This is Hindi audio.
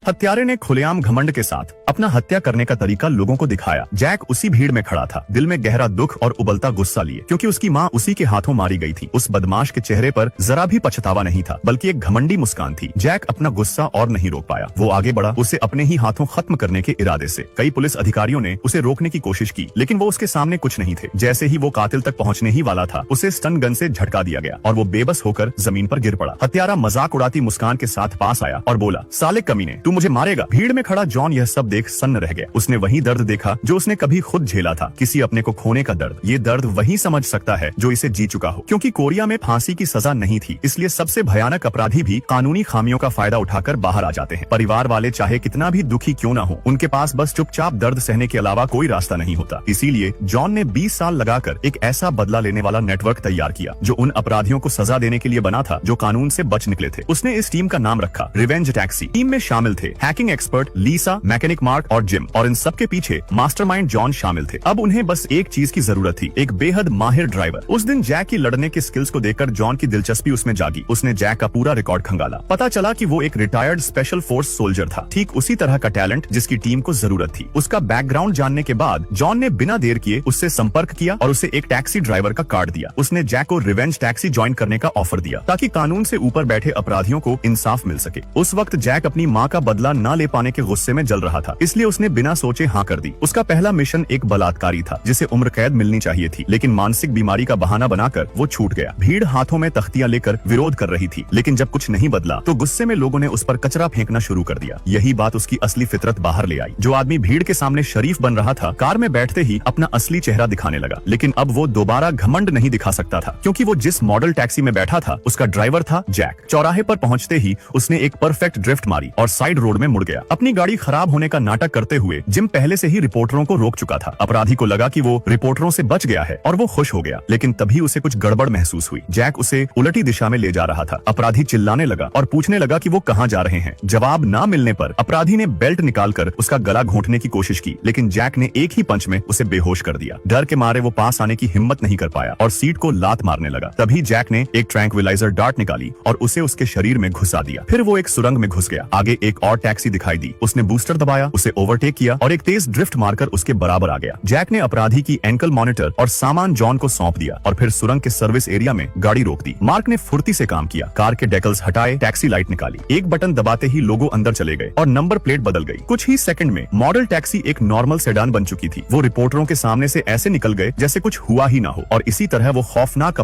हत्यारे ने खुलेआम घमंड के साथ अपना हत्या करने का तरीका लोगों को दिखाया। जैक उसी भीड़ में खड़ा था, दिल में गहरा दुख और उबलता गुस्सा लिए, क्योंकि उसकी माँ उसी के हाथों मारी गई थी। उस बदमाश के चेहरे पर जरा भी पछतावा नहीं था, बल्कि एक घमंडी मुस्कान थी। जैक अपना गुस्सा और नहीं रोक पाया। वो आगे बढ़ा, उसे अपने ही हाथों खत्म करने के इरादे से। कई पुलिस अधिकारियों ने उसे रोकने की कोशिश की, लेकिन वो उसके सामने कुछ नहीं थे। जैसे ही वो कातिल तक पहुंचने ही वाला था, उसे स्टन गन से झटका दिया गया और वो बेबस होकर जमीन पर गिर पड़ा। हत्यारा मजाक उड़ाती मुस्कान के साथ पास आया और बोला, साले कमीने, तू मुझे मारेगा। भीड़ में खड़ा जॉन यह सब देख सन्न रह गया। उसने वही दर्द देखा जो उसने कभी खुद झेला था, किसी अपने को खोने का दर्द। ये दर्द वही समझ सकता है जो इसे जी चुका हो, क्योंकि कोरिया में फांसी की सजा नहीं थी, इसलिए सबसे भयानक अपराधी भी कानूनी खामियों का फायदा उठाकर बाहर आ जाते हैं। परिवार वाले चाहे कितना भी दुखी क्यों न हो, उनके पास बस चुपचाप दर्द सहने के अलावा कोई रास्ता नहीं होता। इसीलिए जॉन ने 20 साल लगाकर एक ऐसा बदला लेने वाला नेटवर्क तैयार किया जो उन अपराधियों को सजा देने के लिए बना था जो कानून से बच निकले थे। उसने इस टीम का नाम रखा रिवेंज टैक्सी। टीम में शामिल थे हैकिंग एक्सपर्ट लीसा, मैकेनिक मार्क और जिम, और इन सब के पीछे मास्टरमाइंड जॉन शामिल थे। अब उन्हें बस एक चीज की जरूरत थी, एक बेहद माहिर ड्राइवर। उस दिन जैक की लड़ने के स्किल्स को देखकर जॉन की दिलचस्पी उसमें जागी। उसने जैक का पूरा रिकॉर्ड खंगाला। पता चला कि वो एक रिटायर्ड स्पेशल फोर्स सोल्जर था, ठीक उसी तरह का टैलेंट जिसकी टीम को जरूरत थी। उसका बैकग्राउंड जानने के बाद जॉन ने बिना देर किए उससे संपर्क किया और उसे एक टैक्सी ड्राइवर का कार्ड दिया। उसने जैक को रिवेंज टैक्सी ज्वाइन करने का ऑफर दिया, ताकि कानून से ऊपर बैठे अपराधियों को इंसाफ मिल सके। उस वक्त जैक अपनी माँ का बदला न ले पाने के गुस्से में जल रहा था, इसलिए उसने बिना सोचे हाँ कर दी। उसका पहला मिशन एक बलात्कारी था जिसे उम्र कैद मिलनी चाहिए थी, लेकिन मानसिक बीमारी का बहाना बनाकर वो छूट गया। भीड़ हाथों में तख्तियां लेकर विरोध कर रही थी, लेकिन जब कुछ नहीं बदला तो गुस्से में लोगों ने उस पर कचरा फेंकना शुरू कर दिया। यही बात उसकी असली फितरत बाहर ले आई। जो आदमी भीड़ के सामने शरीफ बन रहा था, कार में बैठते ही अपना असली चेहरा दिखाने लगा। लेकिन अब वो दोबारा घमंड नहीं दिखा सकता था, क्योंकि वो जिस मॉडल टैक्सी में बैठा था उसका ड्राइवर था जैक। चौराहे पर पहुंचते ही उसने एक परफेक्ट ड्रिफ्ट मारी और साइड रोड में मुड़ गया। अपनी गाड़ी खराब होने का नाटक करते हुए जिम पहले से ही रिपोर्टरों को रोक चुका था। अपराधी को लगा कि वो रिपोर्टरों से बच गया है और वो खुश हो गया, लेकिन तभी उसे कुछ गड़बड़ महसूस हुई। जैक उसे उलटी दिशा में ले जा रहा था। अपराधी चिल्लाने लगा और पूछने लगा कि वो कहाँ जा रहे हैं। जवाब ना मिलने पर अपराधी ने बेल्ट निकालकर उसका गला घोंटने की कोशिश की, लेकिन जैक ने एक ही पंच में उसे बेहोश कर दिया। डर के मारे वो पास आने की हिम्मत नहीं कर पाया और सीट को लात मारने लगा। तभी जैक ने एक ट्रैंक्विलाइजर डार्ट निकाली और उसे उसके शरीर में घुसा दिया। फिर वो एक सुरंग में घुस गया। आगे एक और टैक्सी दिखाई दी। उसने बूस्टर दबाया, उसे ओवरटेक किया और एक तेज ड्रिफ्ट मारकर उसके बराबर आ गया। जैक ने अपराधी की एंकल मॉनिटर और सामान जॉन को सौंप दिया और फिर सुरंग के सर्विस एरिया में गाड़ी रोक दी। मार्क ने फुर्ती से काम किया, कार के डेकल्स हटाए, टैक्सी लाइट निकाली। एक बटन दबाते ही लोगों अंदर चले गए और नंबर प्लेट बदल गई। कुछ ही सेकंड में मॉडल टैक्सी एक नॉर्मल सेडान बन चुकी थी। वो रिपोर्टरों के सामने से ऐसे निकल गए जैसे कुछ हुआ ही ना हो, और इसी तरह वो खौफनाक